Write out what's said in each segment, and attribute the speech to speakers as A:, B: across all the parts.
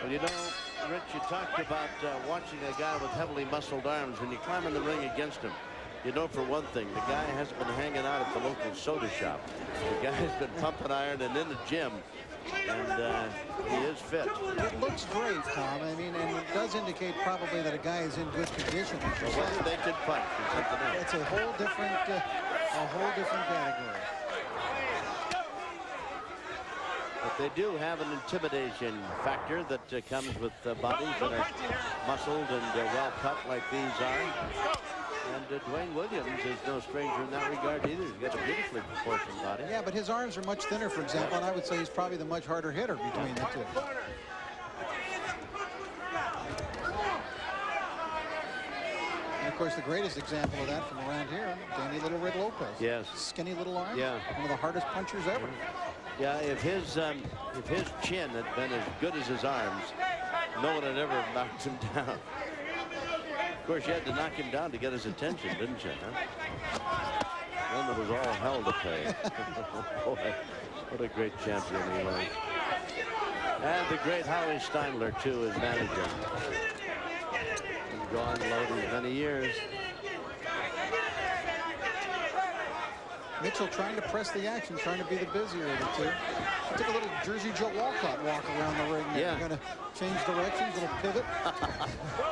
A: Well, you know, Rich, you talked about watching a guy with heavily muscled arms. When you climb in the ring against him, you know for one thing, the guy hasn't been hanging out at the local soda shop. The guy's been pumping iron and in the gym, and he is fit.
B: It looks great, Tom. I mean, and it does indicate probably that a guy is in good condition.
A: Well, whether they can punch is something else.
B: It's a whole different category.
A: But they do have an intimidation factor that comes with bodies that are muscled and well cut like these are. And Dwaine Williams is no stranger in that regard either. He's got a beautifully proportioned body.
B: Yeah, but his arms are much thinner, for example, and I would say he's probably the much harder hitter between the two. And of course, the greatest example of that from around here, Danny Little Red Lopez.
A: Yes.
B: Skinny little arms.
A: Yeah.
B: One of the hardest punchers ever.
A: Yeah, if his chin had been as good as his arms, no one had ever knocked him down. Of course, you had to knock him down to get his attention, didn't you? Huh? Then there was all hell to pay. Boy, what a great champion he was. And the great Howie Steinler, too, his manager. Been gone low these many years.
B: Mitchell trying to press the action, trying to be the busier of the two. He took a little Jersey Joe Walcott walk around the ring.
A: Yeah.
B: They're going to change directions, little pivot.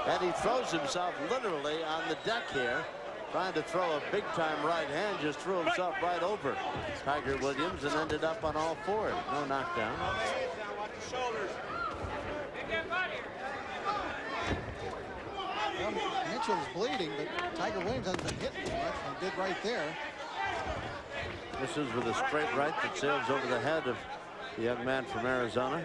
A: And he throws himself literally on the deck here, trying to throw a big-time right hand, just threw himself right over Tiger Williams and ended up on all fours. No knockdown.
B: Well, Mitchell's bleeding, but Tiger Williams hasn't been hitting much. He did right there.
A: This is with a straight right that sails over the head of the young man from Arizona.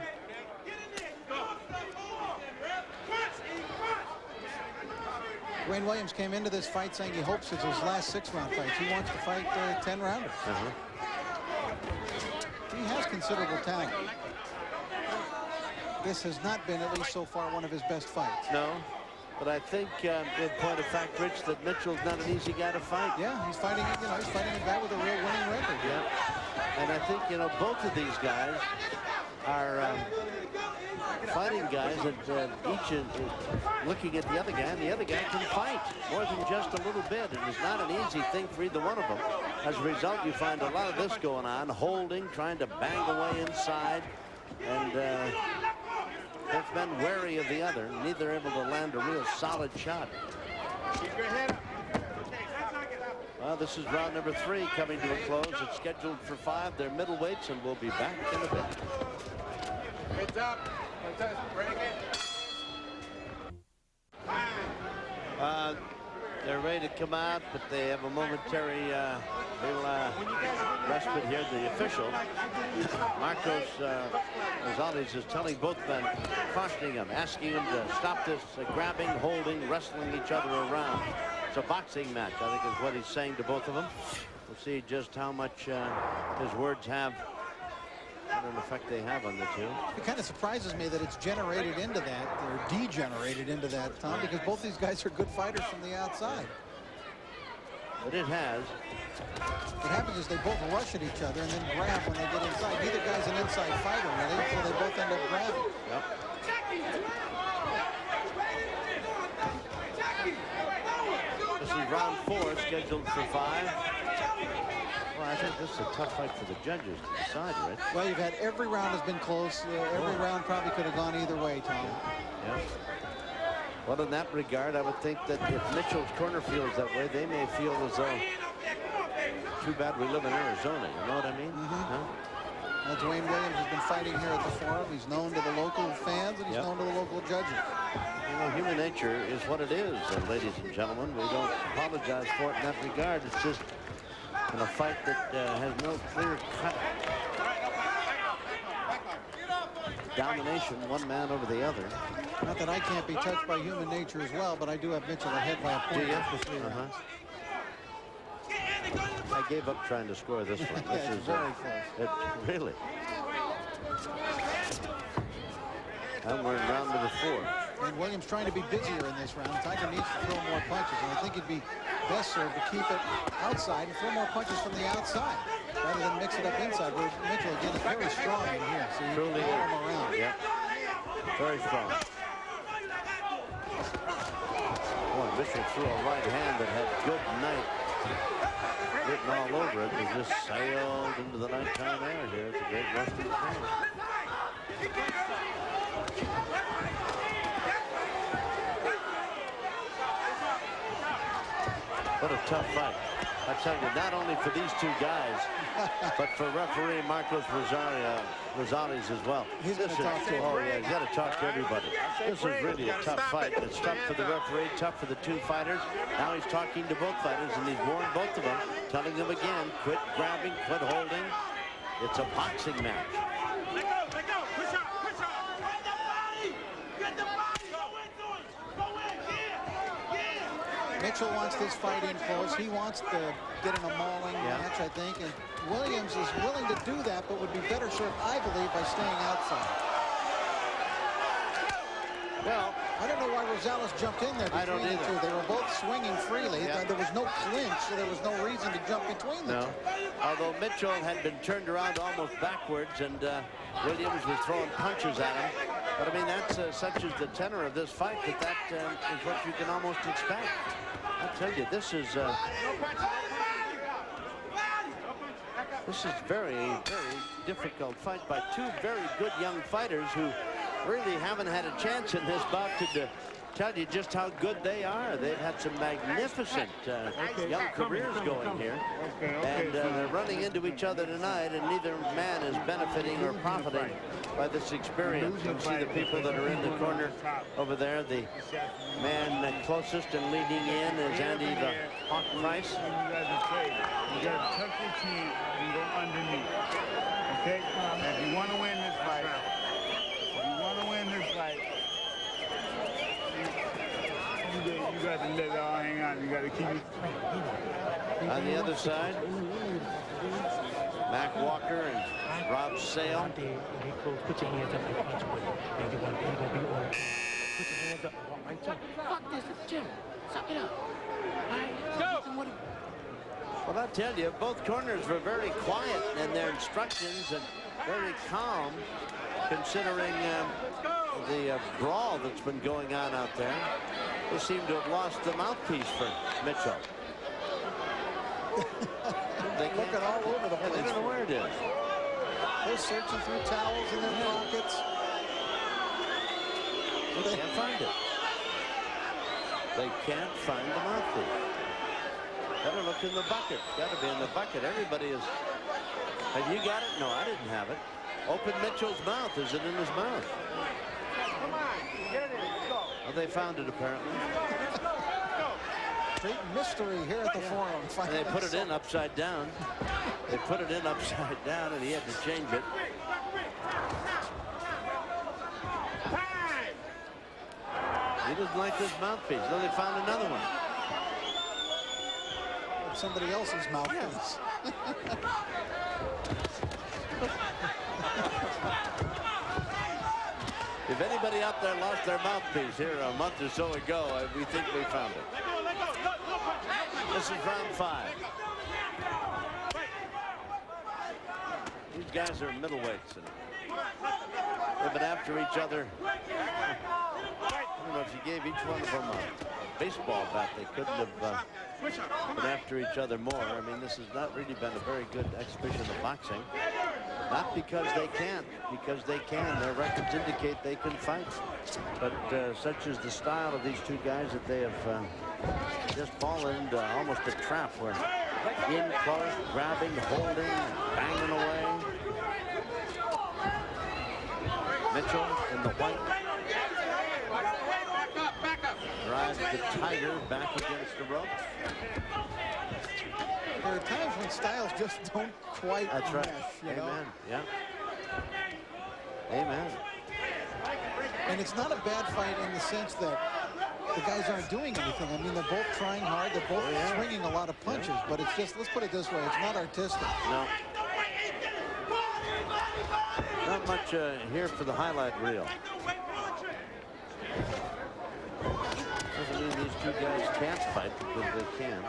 B: Dwaine Williams came into this fight saying he hopes it's his last 6-round fight. He wants to fight 10 rounders. He has considerable talent. This has not been, at least so far, one of his best fights.
A: No, but I think in point of fact, Rich, that Mitchell's not an easy guy to fight.
B: Yeah, he's fighting, he's fighting a guy with a real winning record.
A: Yeah, and I think, both of these guys are fighting guys that each is looking at the other guy, and the other guy can fight more than just a little bit. And it's not an easy thing for either one of them. As a result, you find a lot of this going on, holding, trying to bang away inside, and both men wary of the other, neither able to land a real solid shot.
C: Keep your head up.
A: Well, this is round number 3 coming to a close. It's scheduled for 5. They're middleweights, and we'll be back in a bit.
C: Heads up. Break it.
A: They're ready to come out, but they have a momentary respite here. The official, Marcos Gonzalez, is telling both men, cautioning them, asking them to stop this grabbing, holding, wrestling each other around. It's a boxing match, I think is what he's saying to both of them. We'll see just how much his words have, what an effect they have on the two.
B: It kind of surprises me that it's generated into that, or degenerated into that, Tom, because both these guys are good fighters from the outside.
A: But it has.
B: What happens is they both rush at each other and then grab when they get inside. Neither guy's an inside fighter, really, so they both end up grabbing.
A: Yep. This is round 4, scheduled for 5. Well, I think this is a tough fight for the judges to decide, Rich.
B: Well, you've had every round has been close. Every round probably could have gone either way, Tom.
A: Yeah. Well, in that regard, I would think that if Mitchell's corner feels that way, they may feel as though, too bad we live in Arizona. You know what I mean? Huh?
B: Well, Dwaine Williams has been fighting here at the Forum. He's known to the local fans, and he's known to the local judges.
A: You know, human nature is what it is, ladies and gentlemen. We don't apologize for it in that regard. It's just in a fight that has no clear-cut domination, one man over the other.
B: Not that I can't be touched by human nature as well, but I do have Mitchell ahead by a point after 3 rounds.
A: I gave up trying to score this one.
B: Yeah,
A: This
B: it's
A: is
B: very close.
A: It really. And we're in round number 4.
B: And Williams trying to be busier in this round. Tiger needs to throw more punches, and I think he'd be best served to keep it outside and throw more punches from the outside rather than mix it up inside. Where Mitchell again is very strong in here, so you can throw him around.
A: Yeah. Very strong. Boy, Mitchell threw a right hand that had good night written all over it. It just sailed into the nighttime air here at the Great Western Fair. What a tough fight. I tell you, not only for these two guys, but for referee Marcos Rosales as well.
B: He's going to talk to him.
A: Oh, yeah, he's got to talk to everybody. This is really a tough fight. It's tough for the referee, tough for the two fighters. Now he's talking to both fighters, and he's warned both of them, telling them again, quit grabbing, quit holding. It's a boxing match.
C: Let go, let go. Push up, push up. Get the body. Get the body. Go into it. Go in. Yeah.
B: Mitchell wants this fight in close. He wants to get in a mauling match, I think. And Williams is willing to do that, but would be better served, I believe, by staying outside.
A: Well,
B: I don't know why Rosales jumped in there between the two. They were both swinging freely.
A: Yeah.
B: There was no clinch, so there was no reason to jump between them.
A: no. Although Mitchell had been turned around almost backwards, and Williams was throwing punches at him. But I mean, that's such as the tenor of this fight that is what you can almost expect. I tell you, this is very, very difficult fight by two very good young fighters who really haven't had a chance in this bout to tell you just how good they are. They've had some magnificent young careers going here. And they're running into each other tonight, and neither man is benefiting or profiting by this experience. You see the people that are in the corner over there. The man closest and leading in is Andy the Hawk Price.
D: You got to tuck your chin and go underneath. Okay? If you want to win this fight, you got to let it all hang out. You got to keep it.
A: On the other side, Mac Walker and Rob Sale.
E: Put your hands up and punch with it. And you want to be on. Put your hands up and walk right to it. Fuck this, Jim. Suck it up. All right, go.
A: Well, I tell you, both corners were very quiet in their instructions and very calm, considering the brawl that's been going on out there. They seem to have lost the mouthpiece for Mitchell. They
B: looking all over the place.
A: They don't know where it is.
B: They're searching through towels in their pockets.
A: They can't find it. They can't find the mouthpiece. Gotta look in the bucket. Gotta be in the bucket. Everybody is. Have you got it? No, I didn't have it. Open Mitchell's mouth. Is it in his mouth?
C: Come on. Get it in. Let's go.
A: Well, they found it apparently.
C: Let's go. Let's go.
B: Great mystery here at the forum.
A: And they put it in upside down. They put it in upside down, and he had to change it. He doesn't like this mouthpiece. Then they found another one.
B: Somebody else's mouthpiece.
A: If anybody out there lost their mouthpiece here a month or so ago, we think we found it. This is round 5. These guys are middleweights. They've been after each other. I don't know if you gave each one of them a baseball bat, they couldn't have been after each other more. I mean, this has not really been a very good exhibition of boxing. Not because they can't, because they can. Their records indicate they can fight. But such is the style of these two guys that they have just fallen into almost a trap where in close, grabbing, holding, banging away. Mitchell in the white. Drives the Tiger back against the rope.
B: There are times when styles just don't quite
A: That's right.
B: mesh, you
A: Amen.
B: know?
A: Yeah. Amen.
B: And it's not a bad fight in the sense that the guys aren't doing anything. I mean, they're both trying hard. They're both swinging a lot of punches. But it's just, let's put it this way, it's not artistic.
A: No. Not much here for the highlight reel. Doesn't mean these two guys can't fight, because they can.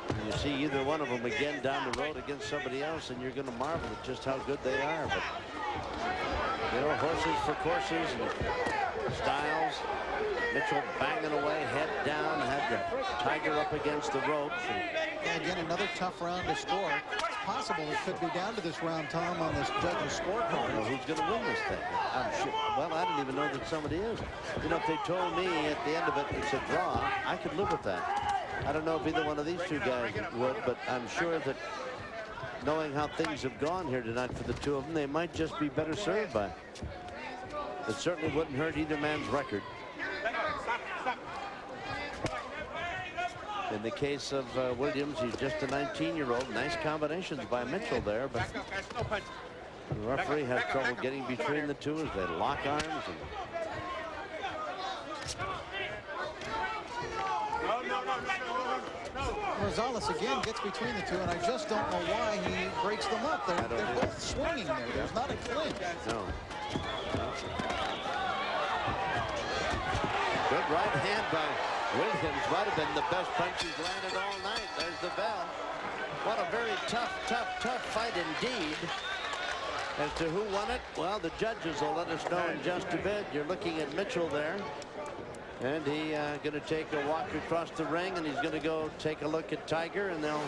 A: And you see either one of them again down the road against somebody else, and you're going to marvel at just how good they are. But you know, horses for courses and styles. Mitchell banging away, head down, had the Tiger up against the ropes.
B: And again, another tough round to score. It's possible it could be down to this round, Tom, on this judge's scorecard.
A: I don't know who's going to win this thing. I'm sure. Well, I didn't even know that somebody is. You know, if they told me at the end of it it's a draw, I could live with that. I don't know if either one of these two guys would, but I'm sure that knowing how things have gone here tonight for the two of them, they might just be better served by. It certainly wouldn't hurt either man's record. In the case of Williams, he's just a 19-year-old. Nice combinations by Mitchell there, but the referee has trouble getting between the two as they lock arms. And
B: Rosales again gets between the two, and I just don't know why he breaks them up. They're both swinging there. There's not a clinch.
A: No. Good right hand by Williams. Might have been the best punch he's landed all night. There's the bell. What a very tough fight indeed. As to who won it, well, the judges will let us know in just a bit. You're looking at Mitchell there. And he going to take a walk across the ring, and he's going to go take a look at Tiger, and they'll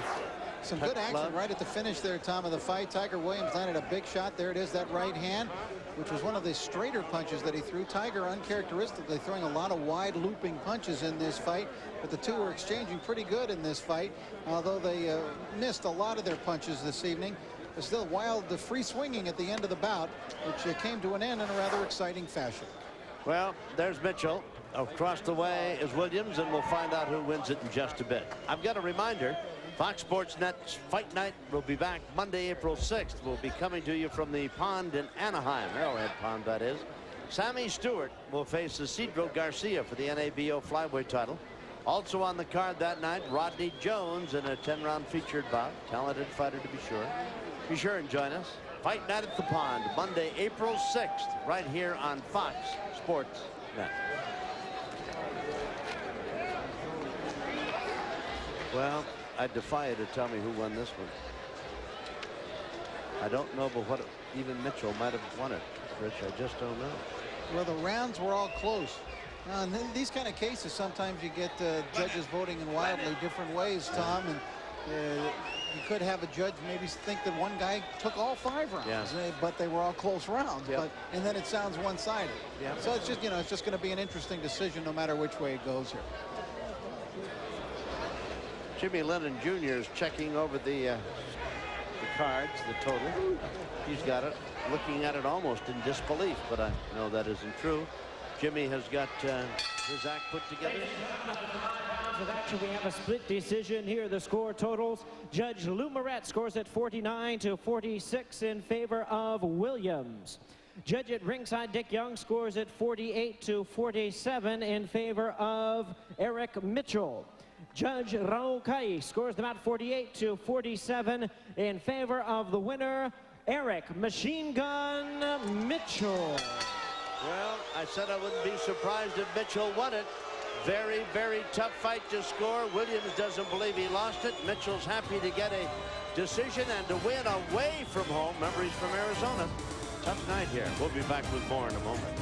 B: some good action right at the finish there, Tom, of the fight. Tiger Williams landed a big shot. There it is, that right hand, which was one of the straighter punches that he threw. Tiger uncharacteristically throwing a lot of wide looping punches in this fight, but the two were exchanging pretty good in this fight, although they missed a lot of their punches this evening. But still wild, the free swinging at the end of the bout, which came to an end in a rather exciting fashion.
A: Well, there's Mitchell. Across the way is Williams, and we'll find out who wins it in just a bit. I've got a reminder. Fox Sports Net's Fight Night will be back Monday, April 6th. We'll be coming to you from the pond in Anaheim, Arrowhead Pond, that is. Sammy Stewart will face Isidro Garcia for the NABO flyweight title. Also on the card that night, Rodney Jones in a 10-round featured bout. Talented fighter, to be sure. Be sure and join us. Fight Night at the Pond, Monday, April 6th, right here on Fox Sports Net. Well, I defy you to tell me who won this one. I don't know, but what even Mitchell might have won it, Rich. I just don't know.
B: Well, the rounds were all close. In these kind of cases, sometimes you get judges voting in wildly different ways, Tom, and you could have a judge maybe think that one guy took all 5 rounds, but they were all close rounds.
A: Yep.
B: And then it sounds one-sided.
A: Yep.
B: So it's just, you know, it's just going to be an interesting decision no matter which way it goes here.
A: Jimmy Lennon Jr. is checking over the cards, the total. He's got it, looking at it almost in disbelief, but I know that isn't true. Jimmy has got his act put together.
F: We have a split decision here. The score totals. Judge Lou Moret scores at 49-46 in favor of Williams. Judge at ringside Dick Young scores at 48-47 in favor of Eric Mitchell. Judge Raul Kai scores them out 48-47 in favor of the winner, Eric Machine Gun Mitchell.
A: Well, I said I wouldn't be surprised if Mitchell won it. Very, very tough fight to score. Williams doesn't believe he lost it. Mitchell's happy to get a decision and to win away from home. Remember, he's from Arizona. Tough night here. We'll be back with more in a moment.